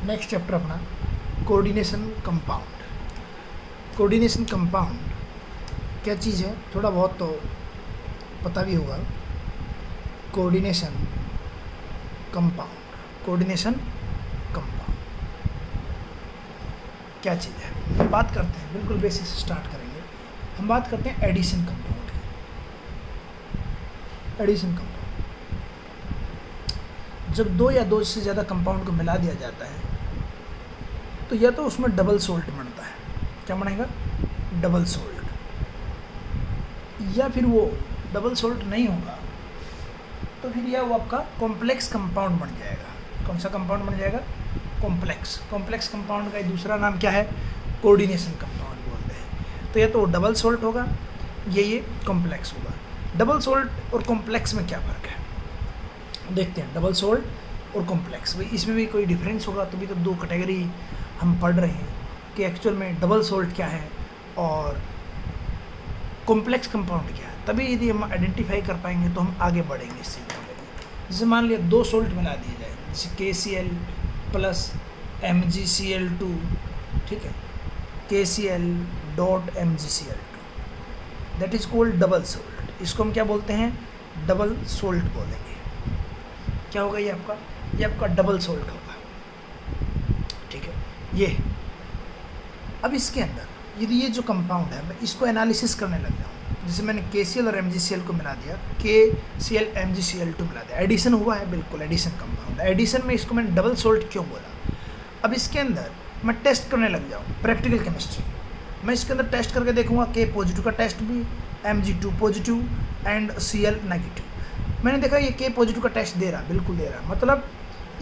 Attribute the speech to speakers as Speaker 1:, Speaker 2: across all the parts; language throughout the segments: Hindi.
Speaker 1: नेक्स्ट चैप्टर अपना कोऑर्डिनेशन कंपाउंड। कोऑर्डिनेशन कंपाउंड क्या चीज़ है, थोड़ा बहुत तो पता भी होगा। कोऑर्डिनेशन कंपाउंड, कोऑर्डिनेशन कंपाउंड क्या चीज़ है, हम बात करते हैं, बिल्कुल बेसिक से स्टार्ट करेंगे। हम बात करते हैं एडिशन कंपाउंड की। एडिशन कंपाउंड जब दो या दो से ज़्यादा कंपाउंड को मिला दिया जाता है तो या तो उसमें डबल सोल्ट बनता है, क्या बनेगा, डबल सोल्ट, या फिर वो डबल सोल्ट नहीं होगा तो फिर यह वो आपका कॉम्प्लेक्स कंपाउंड बन जाएगा। कौन सा कंपाउंड बन जाएगा, कॉम्प्लेक्स। कॉम्प्लेक्स कंपाउंड का दूसरा नाम क्या है, कोऑर्डिनेशन कंपाउंड बोलते हैं। तो या तो डबल सोल्ट होगा, ये कॉम्प्लेक्स होगा। डबल सोल्ट और कॉम्प्लेक्स में क्या फ़र्क है देखते हैं। डबल सोल्ट और कॉम्प्लेक्स, भाई इसमें भी कोई डिफरेंस होगा, तभी तो दो कैटेगरी हम पढ़ रहे हैं कि एक्चुअल में डबल सोल्ट क्या है और कॉम्प्लेक्स कंपाउंड क्या है। तभी यदि हम आइडेंटिफाई कर पाएंगे तो हम आगे बढ़ेंगे इस चीज़ को लेकर। जैसे मान लिया दो सोल्ट मिला दिए जाए, जैसे KCl प्लस MgCl2, ठीक है, KCl dot MgCl2, that is called double salt. इसको हम क्या बोलते हैं, डबल सोल्ट बोलेंगे। क्या होगा ये आपका डबल सोल्ट होगा, ठीक है। ये अब इसके अंदर यदि ये जो कंपाउंड है मैं इसको एनालिसिस करने लग जाऊँ, जैसे मैंने KCl और MgCl को मिला दिया, KCl MgCl2 मिला दिया, एडिशन हुआ है, बिल्कुल एडिशन कंपाउंड। एडिशन में इसको मैंने डबल सोल्ट क्यों बोला। अब इसके अंदर मैं टेस्ट करने लग जाऊँ, प्रैक्टिकल केमिस्ट्री, मैं इसके अंदर टेस्ट करके देखूँगा K पॉजिटिव का टेस्ट भी, Mg2 positive and Cl negative. मैंने देखा ये K पॉजिटिव का टेस्ट दे रहा, बिल्कुल दे रहा, मतलब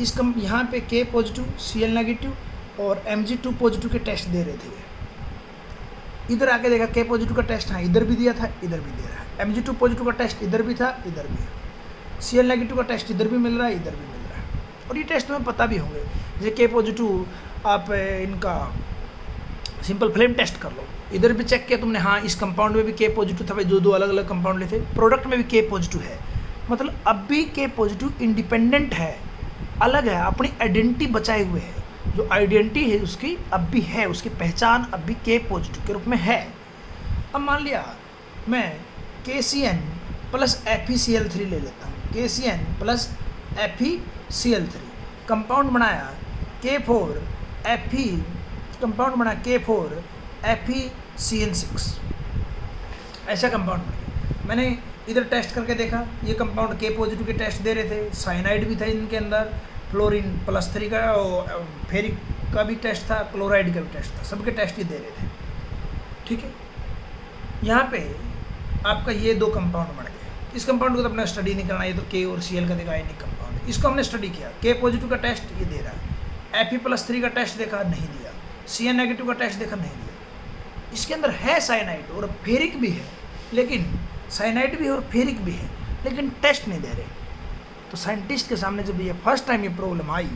Speaker 1: इस यहाँ पे K पॉजिटिव, Cl नेगेटिव और Mg2 पॉजिटिव के टेस्ट दे रहे थे। इधर आके देखा K पॉजिटिव का टेस्ट, हाँ इधर भी दिया था, इधर भी दे रहा है। Mg2 पॉजिटिव का टेस्ट इधर भी था, इधर भी है। Cl नेगेटिव का टेस्ट इधर भी मिल रहा है, इधर भी मिल रहा है। और ये टेस्ट तुम्हें पता भी होंगे, जैसे K पॉजिटिव आप इनका सिंपल फ्लेम टेस्ट कर लो, इधर भी चेक किया तुमने, हाँ इस कंपाउंड में भी K पॉजिटिव था, भाई दो अलग अलग कंपाउंड लेते, प्रोडक्ट में भी K पॉजिटिव है, मतलब अब भी K पॉजिटिव इंडिपेंडेंट है, अलग है, अपनी आइडेंटिटी बचाए हुए है। जो आइडेंटिटी है उसकी अब भी है, उसकी पहचान अब भी K पॉजिटिव के रूप में है। अब मान लिया मैं KCN प्लस FeCl3 ले लेता हूँ, KCN प्लस FeCl3 कंपाउंड बनाया K4 Fe, कंपाउंड बना K4 FeCN6, ऐसा कंपाउंड बना। मैंने इधर टेस्ट करके देखा, ये कंपाउंड K पॉजिटिव के टेस्ट दे रहे थे, साइनाइड भी था इनके अंदर, फ्लोरीन +3 का और फेरिक का भी टेस्ट था, क्लोराइड का भी टेस्ट था, सबके टेस्ट ही दे रहे थे, ठीक है। यहाँ पे आपका ये दो कंपाउंड बन गए। इस कंपाउंड को तो अपना स्टडी नहीं करना, ये तो K और Cl का देखा है, नहीं कंपाउंड, इसको हमने स्टडी किया। K पॉजिटिव का टेस्ट ये दे रहा है, Fe+3 का टेस्ट देखा, नहीं दिया, Cl नेगेटिव का टेस्ट देखा, नहीं दिया। इसके अंदर है साइनाइड और फेरिक भी है, लेकिन साइनाइड भी है और फेरिक भी है, लेकिन टेस्ट नहीं दे रहे। तो साइंटिस्ट के सामने जब ये फर्स्ट टाइम ये प्रॉब्लम आई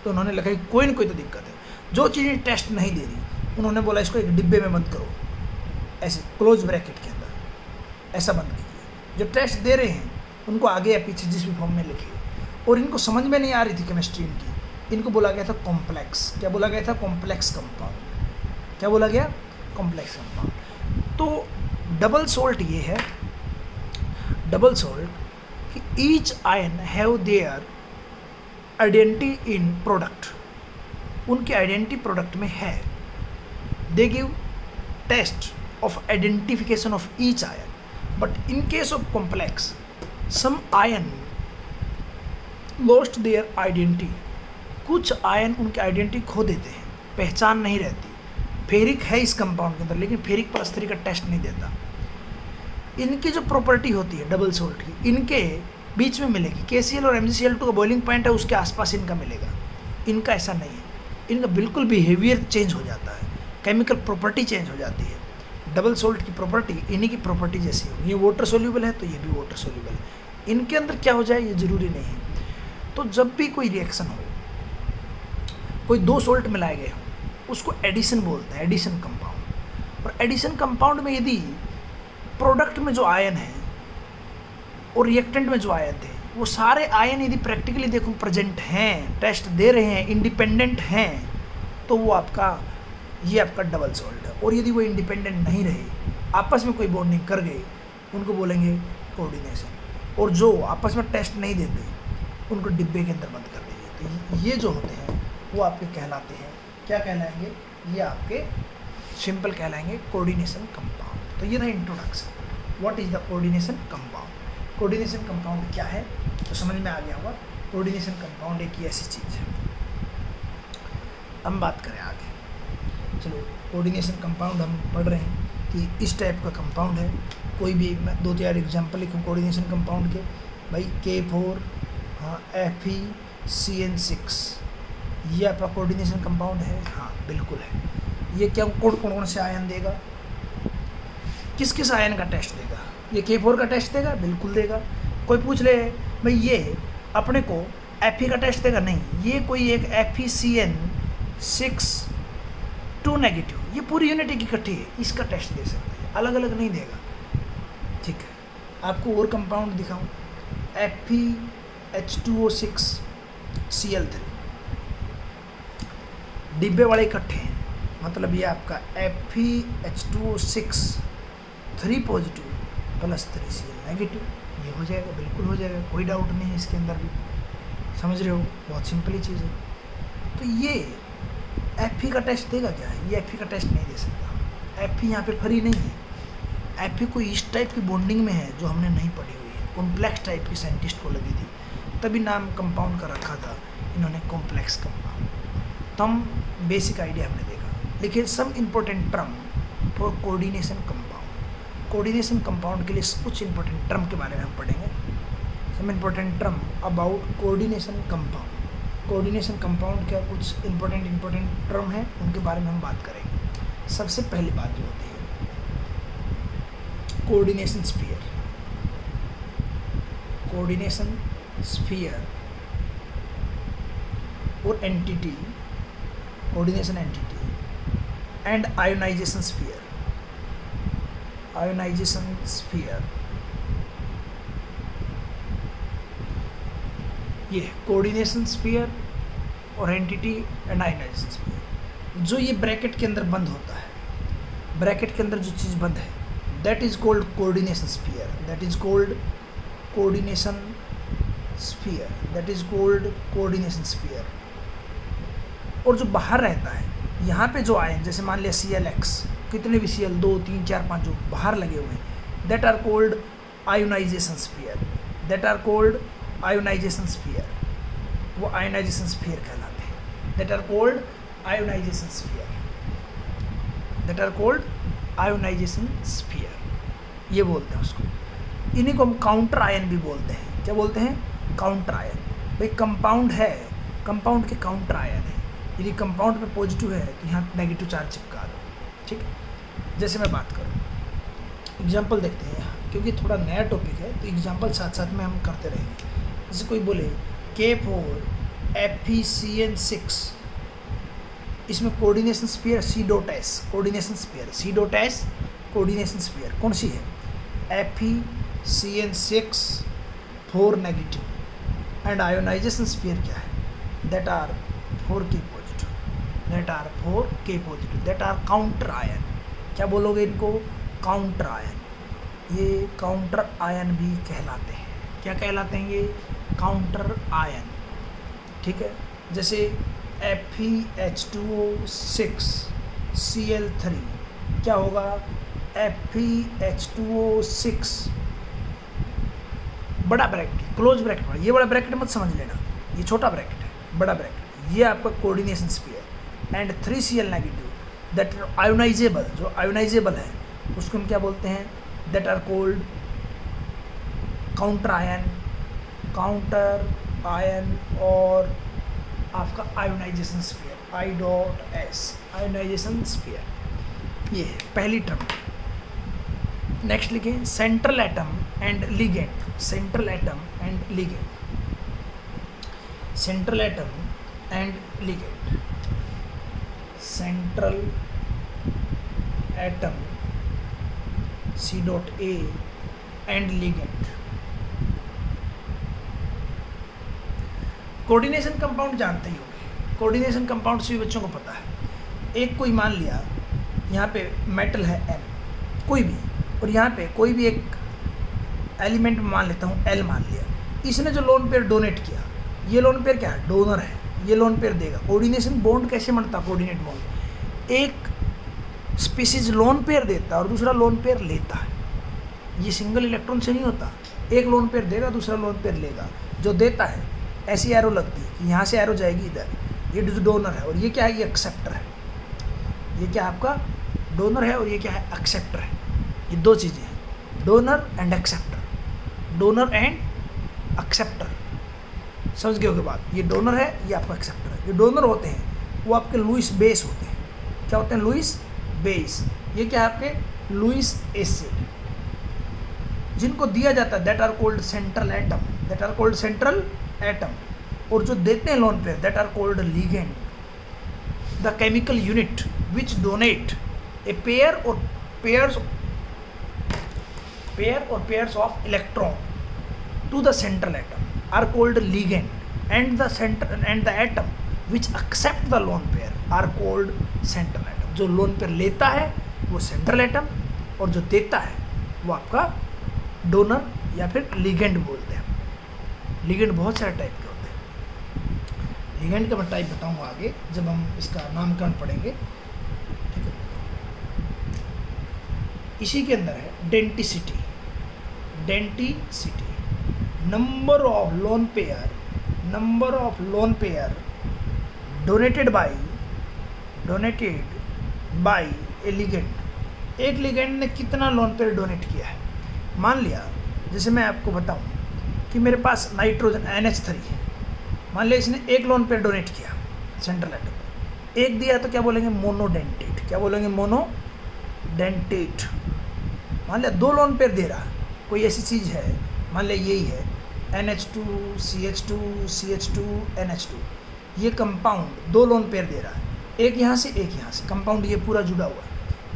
Speaker 1: तो उन्होंने लगा कि कोई ना कोई तो दिक्कत है, जो चीज़ें टेस्ट नहीं दे रही, उन्होंने बोला इसको एक डिब्बे में बंद करो, ऐसे क्लोज ब्रैकेट के अंदर ऐसा बंद कीजिए। जो टेस्ट दे रहे हैं उनको आगे या पीछे जिस भी फॉर्म में लिखिए। और इनको समझ में नहीं आ रही थी केमिस्ट्री इनकी, इनको बोला गया था कॉम्प्लेक्स। क्या बोला गया था, कॉम्प्लेक्स कंपाउंड। क्या बोला गया, कॉम्प्लेक्स कंपाउंड। तो डबल सोल्ट ये है, डबल सोल्ट कि each ion have their identity in product, उनकी आइडेंटिटी प्रोडक्ट में है। They give test of identification of each ion, but in case of complex some ion lost their identity, कुछ आयन उनकी आइडेंटिटी खो देते हैं, पहचान नहीं रहती। फेरिक है इस कंपाउंड के अंदर, लेकिन फेरिक +3 का टेस्ट नहीं देता। इनकी जो प्रॉपर्टी होती है डबल सोल्ट की, इनके बीच में मिलेगी। KCl और MgCl2 का बॉइलिंग पॉइंट है, उसके आसपास इनका मिलेगा। इनका ऐसा नहीं है, इनका बिल्कुल बिहेवियर चेंज हो जाता है, केमिकल प्रॉपर्टी चेंज हो जाती है। डबल सोल्ट की प्रॉपर्टी इन्हीं की प्रॉपर्टी जैसी होगी। ये वाटर सोल्यूबल है तो ये भी वाटर सोल्यूबल है, इनके अंदर क्या हो जाए ये ज़रूरी नहीं है। तो जब भी कोई रिएक्शन हो, कोई दो सोल्ट मिलाए गए हो, उसको एडिशन बोलते हैं, एडिशन कंपाउंड। और एडिशन कंपाउंड में यदि प्रोडक्ट में जो आयन है और रिएक्टेंट में जो आयन थे वो सारे आयन यदि प्रैक्टिकली देखो प्रेजेंट हैं, टेस्ट दे रहे हैं, इंडिपेंडेंट हैं, तो वो आपका ये आपका डबल सॉल्ट है। और यदि वो इंडिपेंडेंट नहीं रहे, आपस में कोई बॉन्डिंग कर गए, उनको बोलेंगे कोऑर्डिनेशन। और जो आपस में टेस्ट नहीं देते उनको डिब्बे के अंदर बंद कर दीजिए। तो ये जो होते हैं वो आपके कहलाते हैं, क्या कहलाएंगे, ये आपके सिंपल कहलाएंगे कोऑर्डिनेशन कंपाउंड। तो ये था introduction, what is the coordination compound. Coordination compound क्या है तो समझ में आ गया होगा। कोऑर्डिनेशन कंपाउंड एक ऐसी चीज़ है। हम बात करें आगे, चलो कोऑर्डिनेशन कंपाउंड हम पढ़ रहे हैं कि इस टाइप का कंपाउंड है। कोई भी मैं 2-4 एग्जाम्पल लिखूँ कोऑर्डिनेशन कंपाउंड के, भाई K4, हाँ FeCN6, ये आपका कोऑर्डिनेशन कंपाउंड है, हाँ बिल्कुल है। ये क्या कौन से आयन देगा, किस किस आयन का टेस्ट देगा, ये K4 का टेस्ट देगा, बिल्कुल देगा। कोई पूछ ले भाई ये अपने को Fe का टेस्ट देगा, नहीं, ये कोई एक FeCN6 2 नेगेटिव, ये पूरी यूनिट एक इकट्ठी है, इसका टेस्ट दे सकते हैं, अलग अलग नहीं देगा। ठीक है, आपको और कंपाउंड दिखाऊं, FeH2O6 Cl3, डिब्बे वाले इकट्ठे हैं, मतलब ये आपका FeH2O6 3 positive plus 3 Cl negative, ये हो जाएगा, बिल्कुल हो जाएगा, कोई डाउट नहीं है इसके अंदर भी। समझ रहे हो, बहुत सिंपल ही चीज़ है। तो ये Fe का टेस्ट देगा क्या, ये Fe का टेस्ट नहीं दे सकता। Fe यहाँ पे फ्री नहीं है, Fe कोई इस टाइप की बॉन्डिंग में है जो हमने नहीं पढ़ी हुई है, कॉम्प्लेक्स टाइप की साइंटिस्ट को लगी थी, तभी नाम कंपाउंड का रखा था इन्होंने कॉम्प्लेक्स कंपाउंड। तो हम बेसिक आइडिया हमने देखा, लेकिन some important term for coordination compound. Coordination compound के लिए कुछ इंपॉर्टेंट टर्म के बारे में हम पढ़ेंगे। Some important term about coordination compound. Coordination compound का कुछ इंपॉर्टेंट टर्म है, उनके बारे में हम बात करेंगे। सबसे पहली बात जो होती है कोऑर्डिनेशन स्फीयर। कोऑर्डिनेशन स्फीयर और entity, coordination entity and ionisation sphere. Ionisation sphere, ये कोऑर्डिनेशन स्फीयर और एंटिटी एंड आयोनाइजेशन स्फीयर। जो ये ब्रैकेट के अंदर बंद होता है, ब्रैकेट के अंदर जो चीज़ बंद है, that is called coordination sphere, that is called coordination sphere, that is called coordination sphere. और जो बाहर रहता है, यहाँ पे जो आयन, जैसे मान लिया ClX, कितने भी Cl 2, 3, 4, 5 जो बाहर लगे हुए हैं, that are called ionisation sphere, that are called ionisation sphere. वो आयोनाइजेशन स्फीयर कहलाते हैं, that are called ionisation sphere, that are called ionisation sphere, ये बोलते हैं उसको। इन्हीं को हम काउंटर आयन भी बोलते हैं। क्या बोलते हैं, काउंटर आयन। भाई कंपाउंड है, कंपाउंड के काउंटर आयन है, यदि कंपाउंड में पॉजिटिव है तो यहाँ नेगेटिव चार्ज चिपका दो। ठीक है, जैसे मैं बात करूँ, एग्जाम्पल देखते हैं यहाँ, क्योंकि थोड़ा नया टॉपिक है तो एग्जाम्पल साथ साथ में हम करते रहेंगे। जैसे कोई बोले K4 FeCN6, इसमें coordination sphere C.S, coordination sphere C.S, coordination sphere कौन सी है, FeCN6 4 negative and ionisation sphere क्या है, that are 4K positive, that are 4K positive, that are counter ion. क्या बोलोगे इनको, काउंटर आयन। ये काउंटर आयन भी कहलाते हैं। क्या कहलाते हैं ये, काउंटर आयन। ठीक है, जैसे FeH2O6 Cl3, क्या होगा, FeH2O6 बड़ा ब्रैकेट, क्लोज ब्रैकेट, ये बड़ा ब्रैकेट मत समझ लेना, ये छोटा ब्रैकेट है, बड़ा ब्रैकेट, ये आपका coordination sphere and 3 Cl negative, that ionisable, जो आयोनाइजेबल है उसको हम क्या बोलते हैं, that are called counter ion, counter ion. और आपका ionisation sphere I.S, ionisation sphere, ये है पहली टर्म। नेक्स्ट लिखें central atom and ligand, central atom and ligand, central atom and ligand, central atom C.A and ligand. Coordination compound जानते ही होंगे, कोऑर्डिनेशन कंपाउंड सभी बच्चों को पता है। एक कोई मान लिया यहाँ पे मेटल है M कोई भी, और यहाँ पे कोई भी एक एलिमेंट मान लेता हूँ L मान लिया, इसने जो लोन पेयर डोनेट किया, ये लोन पेयर क्या है, डोनर है, ये लोन पेयर देगा। कोऑर्डिनेशन बॉन्ड कैसे बनता है, कोऑर्डिनेट बॉन्ड, एक स्पीसीज लोन पेयर देता है और दूसरा लोन पेयर लेता है। ये सिंगल इलेक्ट्रॉन से नहीं होता, एक लोन पेयर देगा दूसरा लोन पेयर लेगा। जो देता है ऐसी एरो लगती है कि यहाँ से एरो जाएगी इधर, ये डोनर है और ये क्या है, ये एक्सेप्टर है। ये क्या आपका डोनर है और ये क्या है, एक्सेप्टर है। ये दो चीज़ें हैं, donor and acceptor, donor and acceptor. समझ गए हो बात, ये डोनर है, ये आपका एक्सेप्टर है। ये डोनर होते हैं वो आपके लुईस बेस होते हैं। क्या होते हैं, लुईस बेस। ये क्या है, आपके लुईस एसिड, जिनको दिया जाता है that are called central atom, that are called central atom. और जो देते हैं lone pair that are called ligand, the chemical unit which donate a pair और pairs of electron to the central atom are called ligand and the atom which accept the lone pair are called central atom। जो लोन पेयर लेता है वो सेंट्रल एटम और जो देता है वो आपका डोनर या फिर लिगेंड बोलते हैं। लिगेंड बहुत सारे टाइप के होते हैं, लिगेंड का मैं टाइप बताऊंगा आगे जब हम इसका नामकरण पढ़ेंगे, ठीक है। इसी के अंदर है denticity, number of lone pair donated by a ligand। एक लिगेंड ने कितना लोन पेयर डोनेट किया है। मान लिया जैसे मैं आपको बताऊं कि मेरे पास नाइट्रोजन NH3 है, मान लिया इसने एक लोन पेयर डोनेट किया सेंट्रल एटम, एक दिया तो क्या बोलेंगे, मोनोडेंटेट। क्या बोलेंगे, मोनोडेंटेट। मान लिया दो लोन पेयर दे रहा, कोई ऐसी चीज़ है, मान लिया यही है NH2 CH2 CH2 NH2, ये कंपाउंड दो लोन पेयर दे रहा है, एक यहाँ से एक यहाँ से, कंपाउंड ये पूरा जुड़ा हुआ है।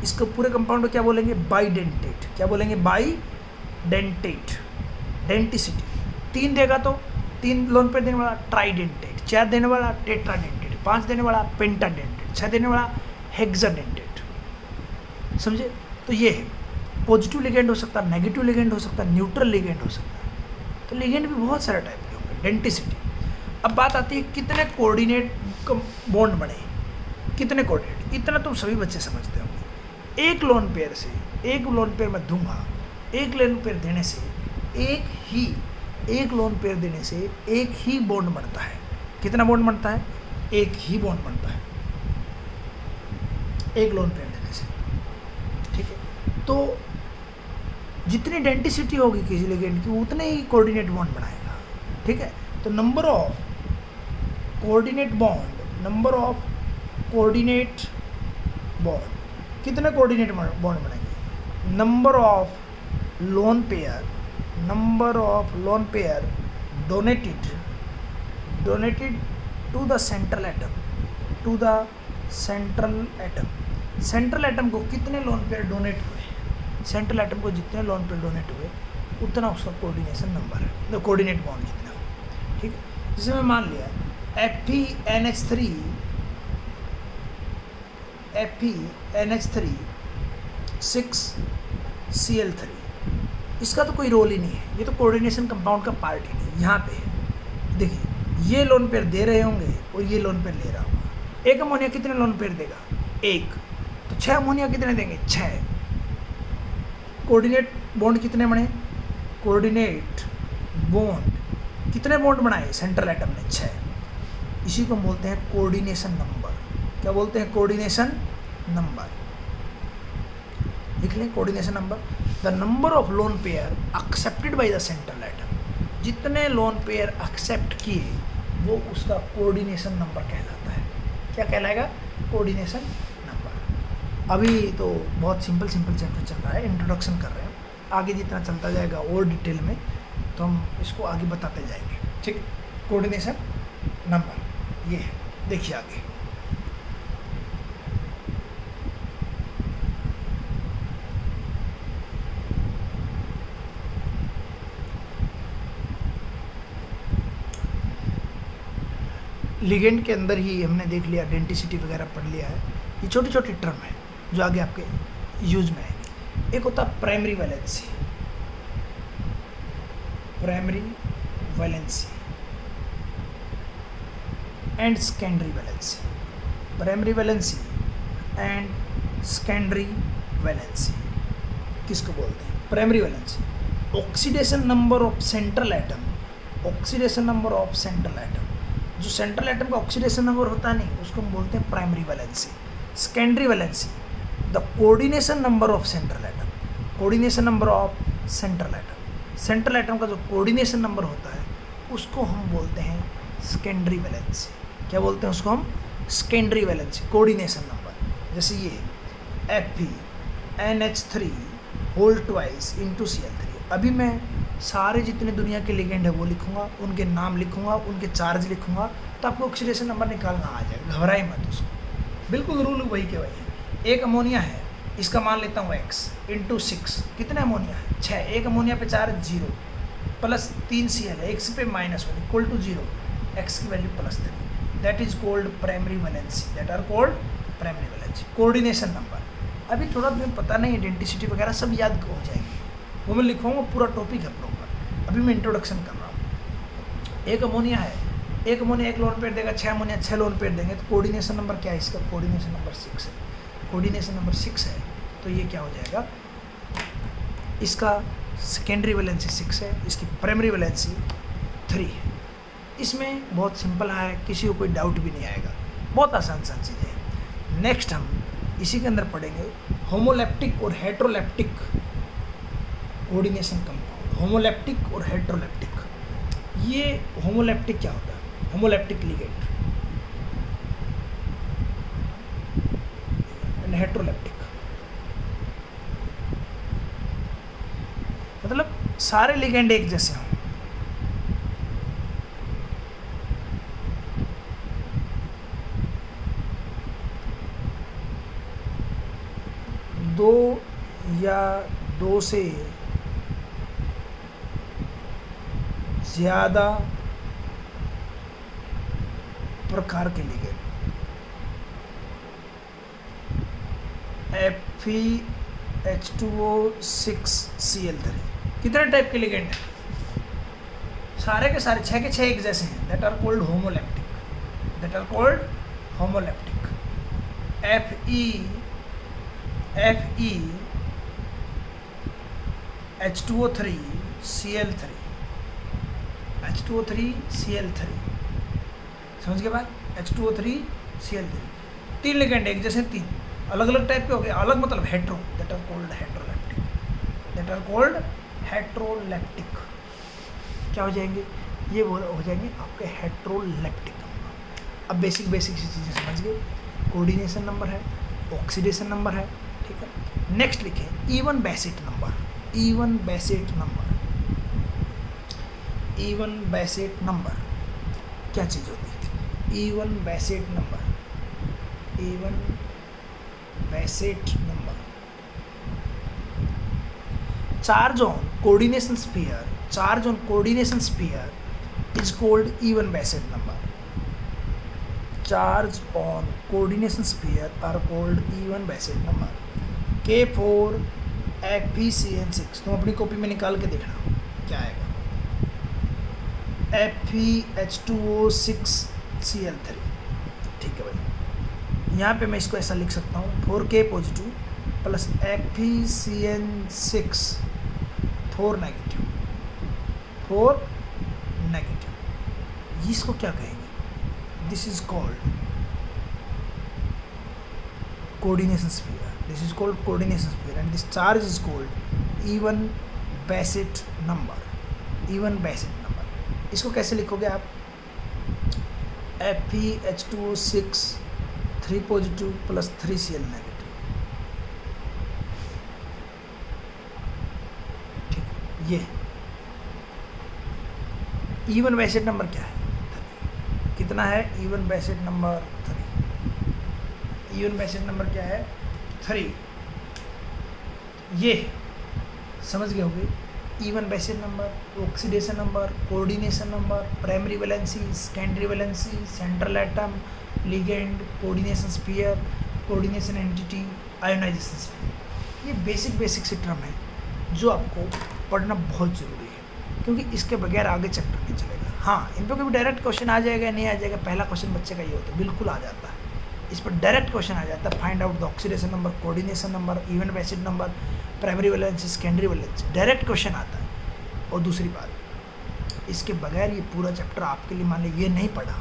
Speaker 1: इसको पूरे कंपाउंड को क्या बोलेंगे, बाईडेंटेट। क्या बोलेंगे, बाईडेंटेट। डेंटिसिटी, तीन देगा तो तीन लोन पेयर देने वाला ट्राइडेंटेट, चार देने वाला टेट्राडेंटेट, पाँच देने वाला पेंटाडेंटेट, छः देने वाला हेक्साडेंटेट। समझे, तो ये है पॉजिटिव लिगेंड हो सकता है, नेगेटिव लिगेंड हो सकता है, न्यूट्रल लिगेंड हो सकता है। तो लिगेंड भी बहुत सारे टाइप के होंगे। डेंटिसिटी, अब बात आती है कितने कोऑर्डिनेट बॉन्ड बने, कितने कोऑर्डिनेट, इतना तुम सभी बच्चे समझते होंगे। एक लोन पेयर से, एक लोन पेयर मैं दूंगा, एक लोन पेयर देने से एक लोन पेयर देने से एक ही बॉन्ड बनता है। कितना बॉन्ड बनता है, एक ही बॉन्ड बनता है एक लोन पेयर देने से, ठीक है। तो जितनी डेंटिसिटी होगी किसी लिगेंड की उतने ही कोऑर्डिनेट बॉन्ड बनाएगा, ठीक है। तो नंबर ऑफ कोऑर्डिनेट बॉन्ड, कितने कोऑर्डिनेट बॉन्ड बनेंगे, number of lone pair donated to the central atom, central atom को कितने लोन पेयर डोनेट हुए, सेंट्रल एटम को जितने लोन पेयर डोनेट हुए उतना उसका कोऑर्डिनेशन नंबर है, कोऑर्डिनेट बॉन्ड जितना हो, ठीक है। जैसे मैं मान लिया FeNH3 6Cl3, इसका तो कोई रोल ही नहीं है, ये तो कोऑर्डिनेशन कंपाउंड का पार्ट ही नहीं। यहाँ पे देखिए ये लोन पेयर दे रहे होंगे और ये लोन पेयर ले रहा होगा। एक अमोनिया कितने लोन पेयर देगा, एक, तो 6 अमोनिया कितने देंगे, 6। कोऑर्डिनेट बॉन्ड कितने बने, कोऑर्डिनेट बॉन्ड कितने बॉन्ड बनाए सेंट्रल एटम ने, 6। इसी को हम बोलते हैं कोऑर्डिनेशन नंबर। क्या बोलते हैं, कोऑर्डिनेशन नंबर। लिख लें coordination number, the number of lone pair accepted by the central atom, जितने लोन पेयर एक्सेप्ट किए वो उसका कोऑर्डिनेशन नंबर कहलाता है। क्या कहलाएगा, कोऑर्डिनेशन नंबर। अभी तो बहुत सिंपल चैप्टर चल रहा है, इंट्रोडक्शन कर रहे हैं, आगे जितना चलता जाएगा और डिटेल में तो हम इसको आगे बताते जाएंगे, ठीक। कोऑर्डिनेशन नंबर ये है, देखिए आगे। लिगेंड के अंदर ही हमने देख लिया, आइडेंटिसिटी वगैरह पढ़ लिया है। ये छोटी छोटी टर्म है जो आगे आपके यूज में आएगी। एक होता है primary valency, primary valency and secondary valency, primary valency and secondary valency. किसको बोलते हैं? Primary valency, oxidation number of central atom, oxidation number of central atom, जो सेंट्रल एटम का ऑक्सीडेशन नंबर होता है नहीं, उसको हम बोलते हैं primary valency. Secondary valency, the coordination number of central atom, coordination number of central atom, central atom का जो कोऑर्डिनेशन नंबर होता है उसको हम बोलते हैं सेकेंडरी वैलेंसी। क्या बोलते हैं उसको हम? Secondary valency, coordination number. जैसे ये FeNH3 whole twice into Cl3। अभी मैं सारे जितने दुनिया के लिगेंड है वो लिखूंगा, उनके नाम लिखूंगा, उनके चार्ज लिखूंगा, तो आपको ऑक्सीडेशन नंबर निकालना आ जाएगा, घबराए मत उसको, बिल्कुल रूल वही के वही है। एक अमोनिया है, इसका मान लेता हूँ x इंटू 6, कितना अमोनिया है? 6। एक अमोनिया पे चार्ज 0 प्लस 3 Cl है, x पे -1 इक्वल टू 0, x की value +3, that is called primary valency, that are called primary valency. Coordination number अभी थोड़ा तुम्हें पता नहीं, आइडेंटिसिटी वगैरह सब याद हो जाएंगे, वो मैं लिखवाऊंगा, पूरा टॉपिक है प्रॉपर, अभी मैं इंट्रोडक्शन कर रहा हूँ। एक अमोनिया है, एक अमोनिया 1 लोन पेयर देगा, 6 अमोनिया 6 लोन पेयर देंगे, तो कोऑर्डिनेशन नंबर क्या है इसका? कोऑर्डिनेशन नंबर 6 है। कोऑर्डिनेशन नंबर 6 है तो ये क्या हो जाएगा? इसका सेकेंडरी वैलेंसी 6 है, इसकी प्राइमरी वैलेंसी 3 है। इसमें बहुत सिंपल है, किसी को कोई डाउट भी नहीं आएगा, बहुत आसान चीज़ है। नेक्स्ट हम इसी के अंदर पढ़ेंगे होमोलैप्टिक और हेट्रोलैप्टिक कोऑर्डिनेशन कंपाउंड, होमोलैप्टिक और हेट्रोलैप्टिक। ये होमोलैप्टिक क्या होता है? होमोलैप्टिक लिगेंड एंड हेट्रोलैप्टिक, मतलब सारे लिगेंड एक जैसे हों। दो या दो से ज़्यादा प्रकार के लिगेंड, FeH2O6Cl3, कितने टाइप के लिगेंड हैं? सारे के सारे 6 के 6 एक जैसे हैं, that are called homoleptic, that are called homoleptic. H2O3Cl3, H2O3Cl3, समझ के बाद H2O3Cl3, 3 लिगेंड एक जैसे, 3 अलग अलग टाइप के हो गए, अलग मतलब hetero, that are called heteroleptic, that are called heteroleptic. क्या हो जाएंगे? ये वो हो जाएंगे आपके हेट्रोलैप्टिक। अब बेसिक सी चीज़ें समझ गए, कोऑर्डिनेशन नंबर है, ऑक्सीडेशन नंबर है, ठीक है। नेक्स्ट लिखें इवन बेसेट नंबर, इवन बेसेट नंबर, इवन बेसेट नंबर क्या चीज़ होती है? इवन बेसेट नंबर, इवन बेसेट number, charge on coordination sphere, charge on coordination sphere is called इवन बेसेट number, charge on coordination sphere are called इवन बेसेट नंबर। K4 FeCN6, तुम अपनी कॉपी में निकाल के देखना क्या आएगा, FeH2O6Cl3, ठीक है भाई। यहाँ पे मैं इसको ऐसा लिख सकता हूँ 4K positive plus FeCN6 4 negative, 4 negative. इसको क्या कहेंगे? This is called coordination sphere, this is called coordination sphere and this charge is called even Bessett number, even Bessett number। इसको कैसे लिखोगे आप? FeH2O6 3 positive plus 3Cl negative, ठीक। ये इवन बेसेट नंबर क्या है? 3। कितना है इवन बेसेट नंबर? 3। इवन बेसेट नंबर क्या है? 3। ये समझ गए होंगे, इवन बेसिस number, oxidation number, coordination number, primary valency, secondary valency, central atom, ligand, coordination sphere, coordination entity, ionisation sphere. ये बेसिक से टर्म है जो आपको पढ़ना बहुत ज़रूरी है, क्योंकि इसके बगैर आगे चैप्टर नहीं चलेगा। हाँ, इन पर कभी डायरेक्ट क्वेश्चन आ जाएगा नहीं आ जाएगा, पहला क्वेश्चन बच्चे का ये होता है, बिल्कुल आ जाता है। इस पर डायरेक्ट क्वेश्चन आ जाता है, find out the oxidation number, coordination number, even बेसिस number, primary valency, secondary valency, direct question आता है। और दूसरी बात, इसके बगैर ये पूरा चैप्टर आपके लिए, मान लीजिए ये नहीं पढ़ा,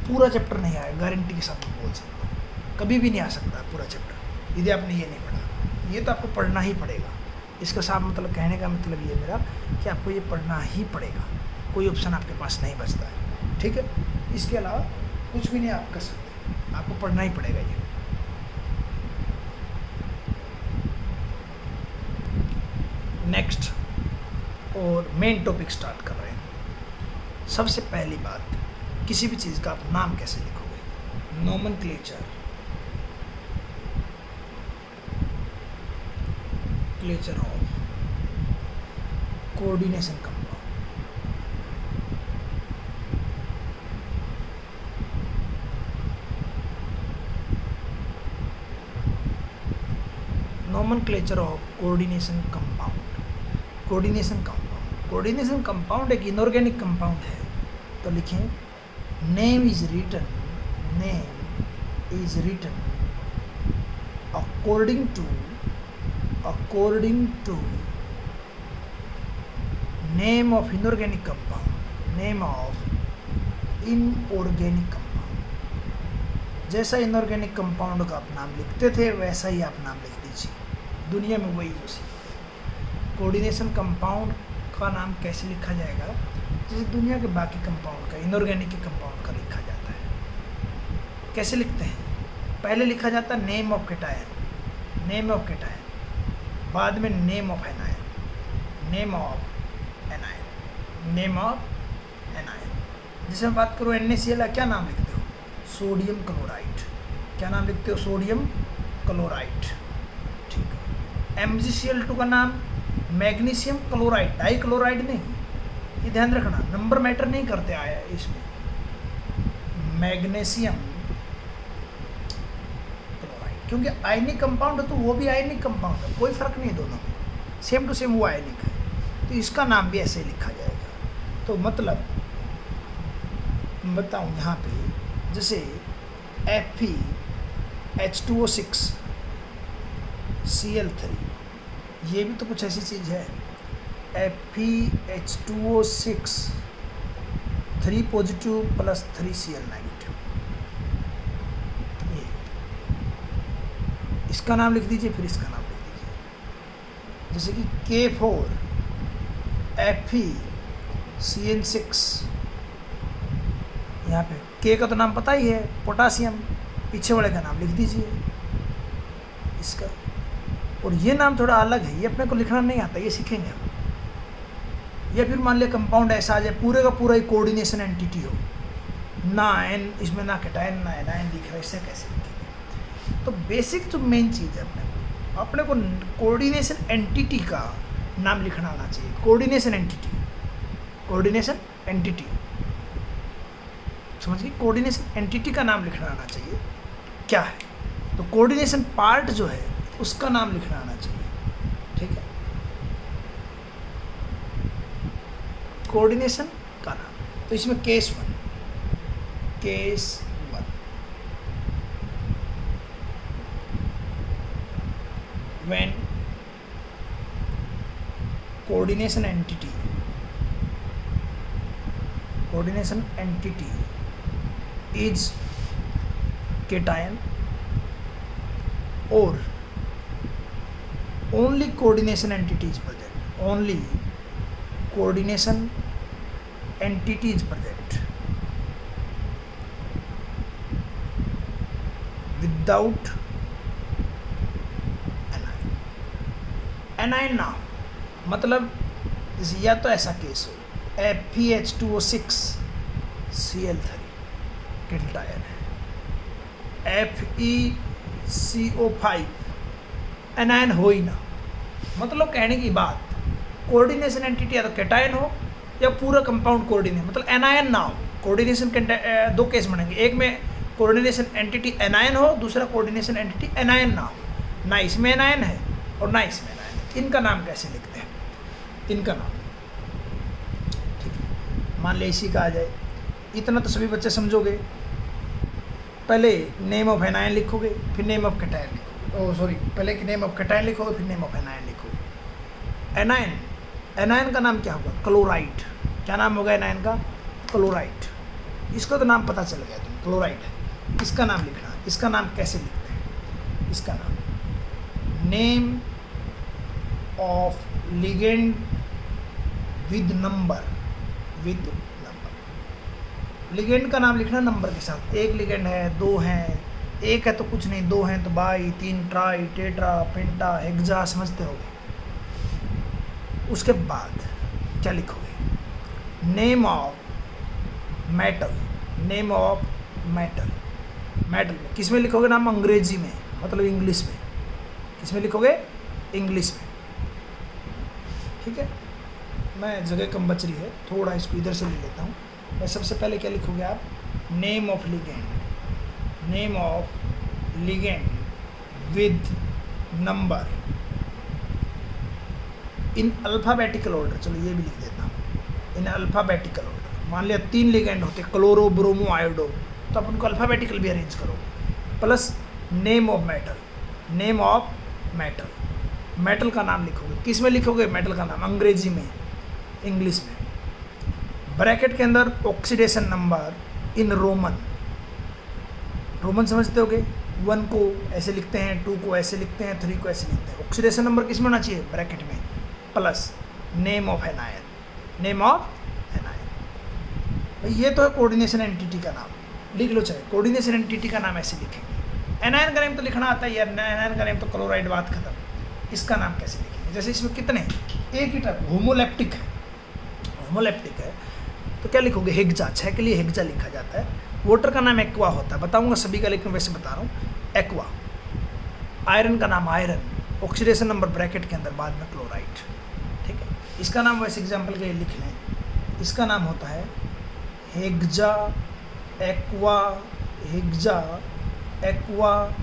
Speaker 1: पूरा चैप्टर नहीं आएगा, गारंटी के साथ बोल सकता हूँ, कभी भी नहीं आ सकता पूरा चैप्टर यदि आपने ये नहीं पढ़ा। ये तो आपको पढ़ना ही पड़ेगा। इसका साफ मतलब, कहने का मतलब ये मेरा कि आपको ये पढ़ना ही पड़ेगा, कोई ऑप्शन आपके पास नहीं बचता है, ठीक है। इसके अलावा कुछ भी नहीं आप कर सकते, आपको पढ़ना ही पड़ेगा ये। नेक्स्ट और मेन टॉपिक स्टार्ट कर रहे हैं। सबसे पहली बात, किसी भी चीज़ का आप नाम कैसे लिखोगे? नोमेनक्लेचर, क्लेचर of coordination compound. Nomenclature of coordination compound. Coordination compound एक इनऑर्गेनिक कंपाउंड है, तो लिखें name is written according to name of inorganic compound, inorganic compound. जैसा इनऑर्गेनिक कंपाउंड का आप नाम लिखते थे वैसा ही आप नाम लिख दीजिए, दुनिया में वही उसी। कोऑर्डिनेशन कंपाउंड का नाम कैसे लिखा जाएगा? जैसे दुनिया के बाकी कंपाउंड का, इनऑर्गेनिक के कंपाउंड का लिखा जाता है। कैसे लिखते हैं? पहले लिखा जाता है नेम ऑफ कैटायन, बाद में नेम ऑफ एनायन। जैसे मैं बात करूँ NaCl का क्या नाम लिखते हो? Sodium chloride. क्या नाम लिखते हो? सोडियम क्लोराइड, ठीक है। MgCl2 का नाम मैग्नीशियम क्लोराइड, डाई क्लोराइड नहीं, ये ध्यान रखना, नंबर मैटर नहीं करते आया इसमें। मैग्नीशियम क्लोराइड, क्योंकि आयनिक कंपाउंड है तो वो भी आयनिक कंपाउंड है, कोई फर्क नहीं दोनों में, सेम टू सेम वो आयनिक है, तो इसका नाम भी ऐसे ही लिखा जाएगा। तो मतलब बताऊँ यहाँ पे, जैसे FeH2O6 Cl3, ये भी तो कुछ ऐसी चीज़ है। FeH2O6 3 positive plus 3 Cl negative, ये इसका नाम लिख दीजिए, फिर इसका नाम लिख दीजिए। जैसे कि K4 FeCN6, यहाँ पे K का तो नाम पता ही है, पोटासियम, पीछे वाले का नाम लिख दीजिए इसका। और ये नाम थोड़ा अलग है, ये अपने को लिखना नहीं आता, ये सीखेंगे हम। या फिर मान लिया कंपाउंड ऐसा आ जाए पूरे का पूरा ही कोऑर्डिनेशन एंटिटी हो, ना एन इसमें ना कैटायन ना एनायन दिख रहा है, इससे कैसे लिखेंगे? तो बेसिक जो मेन चीज़ है अपने को कोऑर्डिनेशन एंटिटी का नाम लिखना आना चाहिए। कोऑर्डिनेशन एंटिटी समझ गए? कोऑर्डिनेशन एंटिटी का नाम लिखना आना चाहिए क्या है, तो कोऑर्डिनेशन पार्ट जो है उसका नाम लिखना आना चाहिए, ठीक है। कोऑर्डिनेशन का नाम, तो इसमें case one when coordination entity is cation or only coordination entity is present, without anion ना, मतलब या तो ऐसा केस हो FeH2O6 Cl3 कैटायन है, FeCO5 एनायन हो ही ना। मतलब कहने की बात कोऑर्डिनेशन एंटिटी या तो कैटायन हो या पूरा कंपाउंड कोऑर्डिनेशन, मतलब एनायन ना हो। कोऑर्डिनेशन के दो केस बनेंगे, एक में कोऑर्डिनेशन एंटिटी एनायन हो, दूसरा कोऑर्डिनेशन एंटिटी एनायन ना हो। ना इसमें एनायन है और ना इसमें एनायन है। इनका नाम कैसे लिखते हैं, इनका नाम, ठीक है। मान लिया इसी का आ जाए, इतना तो सभी बच्चे समझोगे। पहले नेम ऑफ एनायन लिखोगे, फिर नेम ऑफ कैटायन लिखोगे, ओ सॉरी, पहले नेम ऑफ कैटायन लिखोगे, फिर नेम ऑफ एनायन लिखोगे। एनायन, एनायन का नाम क्या होगा, क्लोराइड। क्या नाम होगा एनायन का, क्लोराइड। इसका तो नाम पता चल गया तुम, क्लोराइड है। इसका नाम लिखना, इसका नाम कैसे लिखते हैं, इसका नाम name of ligand with number, with number. Ligand का नाम लिखना नंबर के साथ। एक लिगेंड है, दो हैं, एक है तो कुछ नहीं, दो हैं तो बाई, तीन ट्राई, टेट्रा, पेंटा, हेक्सा, समझते होगे। उसके बाद क्या लिखोगे, name of metal, name of metal. Metal में किस में लिखोगे नाम, अंग्रेजी में, मतलब इंग्लिश में। किस में लिखोगे, इंग्लिश में, ठीक है। मैं जगह कम बच रही है, थोड़ा इसको इधर से ले लेता हूँ। मैं सबसे पहले क्या लिखोगे आप, name of ligand, name of ligand with number in alphabetical order. चलो ये भी लिख देता हूँ, इन अल्फ़ाबेटिकल ऑर्डर। मान लिया 3 लिगेंड होते, क्लोरो, ब्रोमो, आयोडो, तो आप उनको अल्फ़ाबेटिकल भी अरेंज करोगे। Plus name of metal, name of metal. Metal का नाम लिखोगे, किस में लिखोगे, मेटल का नाम अंग्रेजी में, इंग्लिश में। ब्रैकेट के अंदर oxidation number in Roman, Roman समझते होगे, 1 को ऐसे लिखते हैं, 2 को ऐसे लिखते हैं, 3 को ऐसे लिखते हैं। ऑक्सीडेशन नंबर किस में होना चाहिए, ब्रैकेट में, plus name of anion, name of anion. ये तो है कोऑर्डिनेशन एंटिटी का नाम, लिख लो चाहे। कोऑर्डिनेशन एंटिटी का नाम ऐसे लिखेंगे। एनायन का नेम तो लिखना आता है यार, एनायन का नेम तो क्लोराइड, बात खत्म। इसका नाम कैसे लिखेंगे, जैसे इसमें कितने, एक ही टाइप, होमोलैप्टिक है, होमोलैप्टिक है तो क्या लिखोगे, हेक्सा। 6 के लिए हेक्सा लिखा जाता है। वाटर का नाम एक्वा होता है, बताऊंगा सभी का, लेकिन वैसे बता रहा हूँ, एक्वा। आयरन का नाम आयरन, ऑक्सीडेशन नंबर ब्रैकेट के अंदर, बाद में क्लोराइड, ठीक है। इसका नाम वैसे एग्जाम्पल के लिए लिख लें, इसका नाम होता है hexa aqua, hexa aqua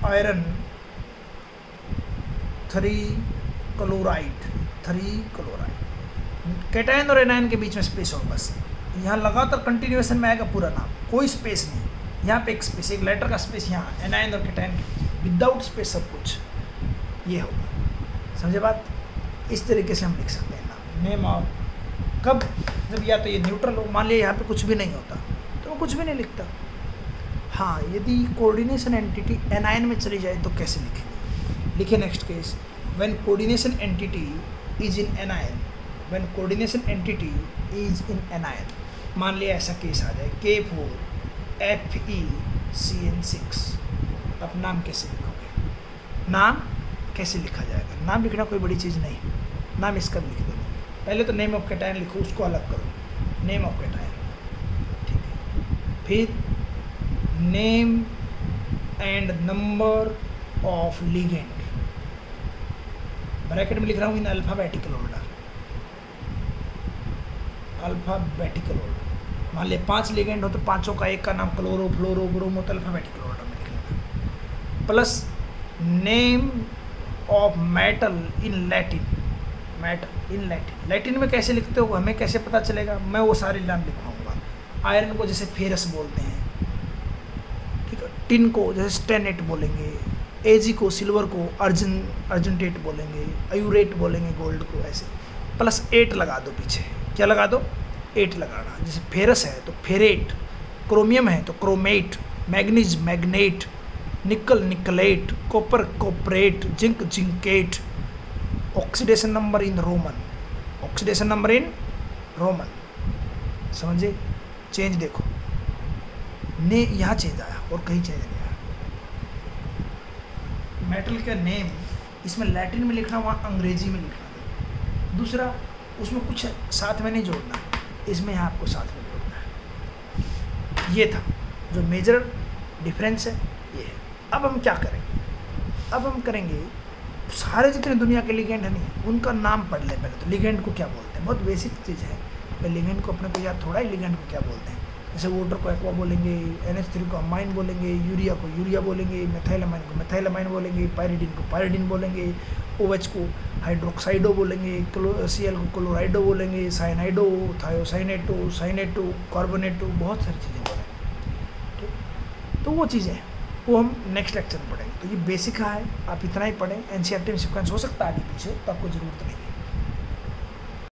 Speaker 1: iron 3 chloride, 3 chloride. Cation और एनायन के बीच में स्पेस हो, बस यहाँ लगातार कंटिन्यूएशन में आएगा पूरा नाम, कोई स्पेस नहीं। यहाँ पे एक स्पेस, एक लेटर का स्पेस यहाँ, एनायन और कैटायन के बीच, विदाउट स्पेस सब कुछ ये होगा। समझे बात, इस तरीके से हम लिख सकते हैं नाम, नेम ऑफ। कब, जब या तो ये न्यूट्रल हो, मान लिया यहाँ पे कुछ भी नहीं होता तो वो कुछ भी नहीं लिखता। हाँ, यदि कोऑर्डिनेशन एंटिटी एनायन में चली जाए तो कैसे लिखेंगे, लिखे next case, when coordination entity is in anion, when coordination entity is in anion. मान लिया ऐसा केस आ जाए, K4FeCN6। अब नाम कैसे लिखोगे, नाम कैसे लिखा जाएगा, नाम लिखना कोई बड़ी चीज़ नहीं, नाम इसका भी लिख दो। पहले तो नेम ऑफ कैटायन लिखो, उसको अलग करो, नेम ऑफ कैटायन, ठीक है। फिर name and number of ligand, bracket में लिख रहा हूँ in alphabetical order, alphabetical order. मान लिया 5 लिगेंड हो तो पाँचों का एक का नाम क्लोरो, फ्लोरो, ब्रोमो, तो अल्फ़ाबेटिकल ऑर्डर में लिख लेना। Plus name of metal in Latin, metal in Latin. Latin में कैसे लिखते हो हमें कैसे पता चलेगा, मैं वो सारे नाम लिखवाऊंगा। आयरन को जैसे फेरस बोलते हैं, ठीक है। टिन को जैसे स्टेनेट बोलेंगे, एजी को, सिल्वर को अर्जेंटेट बोलेंगे, अयूरेट बोलेंगे, गोल्ड को ऐसे। प्लस 8 लगा दो पीछे, क्या लगा दो, 8 लगाना। जैसे फेरस है तो फेरेट, क्रोमियम है तो chromate, manganese manganate, nickel nickelate, copper copperate, zinc zincate. Oxidation number in Roman, oxidation number in Roman, समझे। चेंज देखो, ने यहाँ चेंज आया और कहीं चेंज नहीं आया। मेटल का नेम इसमें लैटिन में लिखना, वहाँ अंग्रेजी में लिखना। दूसरा, उसमें कुछ साथ में नहीं जोड़ना, इसमें यहाँ आपको साथ में जोड़ना है। ये था जो मेजर डिफरेंस है, ये है। अब हम क्या करेंगे, अब हम करेंगे सारे जितने दुनिया के लिगेंड है नहीं, उनका नाम पढ़ ले पहले। तो लिगेंड को क्या बोलते हैं, बहुत बेसिक चीज़ है। तो लिगेंड को अपने को याद थोड़ा ही, लिगेंड को क्या बोलते हैं। जैसे वाटर को एक्वा बोलेंगे, NH3 को अमाइन बोलेंगे, यूरिया को यूरिया बोलेंगे, मेथाइलमाइन को मेथाइलमाइन बोलेंगे, पायरिडीन को पायरिडीन बोलेंगे, OH को हाइड्रोक्साइडो बोलेंगे, Cl को क्लोराइडो बोलेंगे, साइनाइडो, थायोसाइनेटो, साइनेटो, कार्बोनेटो, बहुत सारी चीज़ें बोलेंगे। तो वो चीज़ें वो हम नेक्स्ट लेक्चर में पढ़ेंगे। तो ये बेसिक है, आप इतना ही पढ़ें। NCERT में सिक्वेंस हो सकता है आगे पीछे, तो आपको ज़रूरत नहीं है।